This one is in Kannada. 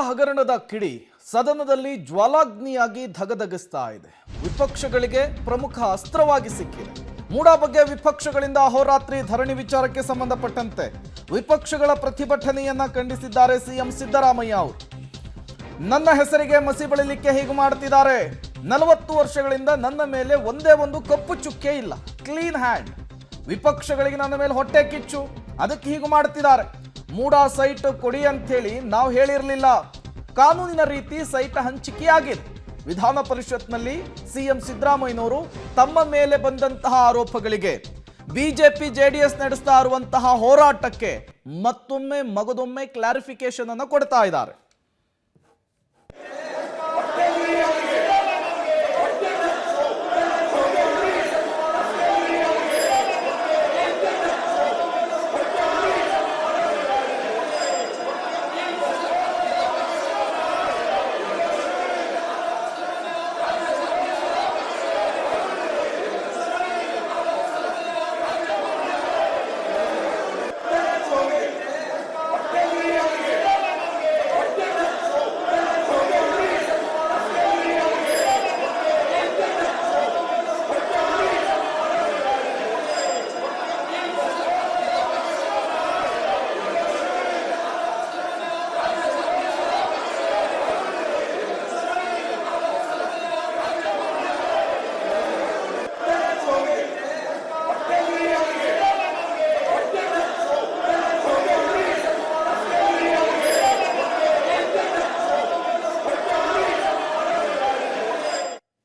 ಹಗರಣದ ಕಿಡಿ ಸದನದಲ್ಲಿ ಜ್ವಾಲಾಗ್ನಿಯಾಗಿ ಧಗಧಗಿಸ್ತಾ ಇದೆ. ವಿಪಕ್ಷಗಳಿಗೆ ಪ್ರಮುಖ ಅಸ್ತ್ರವಾಗಿ ಸಿಕ್ಕಿದೆ. ಮೂಡಾ ಬಗ್ಗೆ ವಿಪಕ್ಷಗಳಿಂದ ಅಹೋರಾತ್ರಿ ಧರಣಿ ವಿಚಾರಕ್ಕೆ ಸಂಬಂಧಪಟ್ಟಂತೆ ವಿಪಕ್ಷಗಳ ಪ್ರತಿಭಟನೆಯನ್ನ ಖಂಡಿಸಿದ್ದಾರೆ ಸಿಎಂ ಸಿದ್ದರಾಮಯ್ಯ ಅವರು. ನನ್ನ ಹೆಸರಿಗೆ ಮಸಿ ಬಳಿಲಿಕ್ಕೆ ಹೀಗೆ ಮಾಡ್ತಿದ್ದಾರೆ. 40 ವರ್ಷಗಳಿಂದ ನನ್ನ ಮೇಲೆ ಒಂದೇ ಒಂದು ಕಪ್ಪು ಚುಕ್ಕೆ ಇಲ್ಲ, ಕ್ಲೀನ್ ಹ್ಯಾಂಡ್. ವಿಪಕ್ಷಗಳಿಗೆ ನನ್ನ ಮೇಲೆ ಹೊಟ್ಟೆ ಕಿಚ್ಚು, ಅದಕ್ಕೆ ಹೀಗೆ ಮಾಡ್ತಿದ್ದಾರೆ. ಮೂಡಾ ಸೈಟ್ ಕೊಡಿ ಅಂತೇಳಿ ನಾವು ಹೇಳಿರಲಿಲ್ಲ. ಕಾನೂನಿನ ರೀತಿ ಸೈಟ್ ಹಂಚಿಕೆಯಾಗಿದೆ. ವಿಧಾನ ಪರಿಷತ್ನಲ್ಲಿ ಸಿಎಂ ಸಿದ್ದರಾಮಯ್ಯನವರು ತಮ್ಮ ಮೇಲೆ ಬಂದಂತಹ ಆರೋಪಗಳಿಗೆ ಬಿಜೆಪಿ ಜೆಡಿಎಸ್ ನಡೆಸ್ತಾ ಇರುವಂತಹ ಹೋರಾಟಕ್ಕೆ ಮತ್ತೊಮ್ಮೆ ಮಗದೊಮ್ಮೆ ಕ್ಲಾರಿಫಿಕೇಶನ್ ಅನ್ನು ಕೊಡ್ತಾ ಇದ್ದಾರೆ.